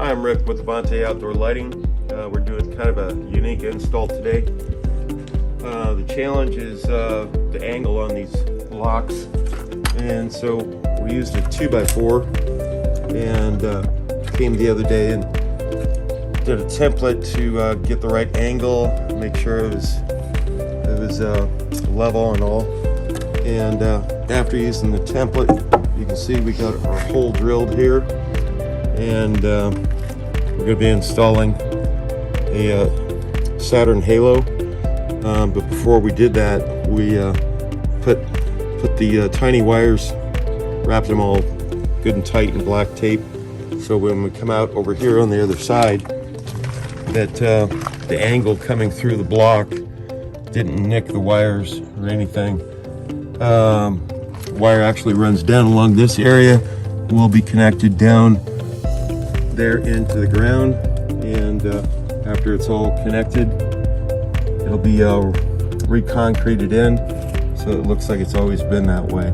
Hi, I'm Rick with Avanti Outdoor Lighting. We're doing kind of a unique install today. The challenge is the angle on these locks, and so we used a 2x4 and came the other day and did a template to get the right angle, make sure it was level and all. And after using the template, you can see we got our hole drilled here, and we're going to be installing a Saturn Halo. But before we did that, we put the tiny wires, wrapped them all good and tight in black tape, so when we come out over here on the other side, that the angle coming through the block didn't nick the wires or anything. The wire actually runs down along this area, will be connected down there into the ground, and after it's all connected, it'll be reconcreted in, so it looks like it's always been that way.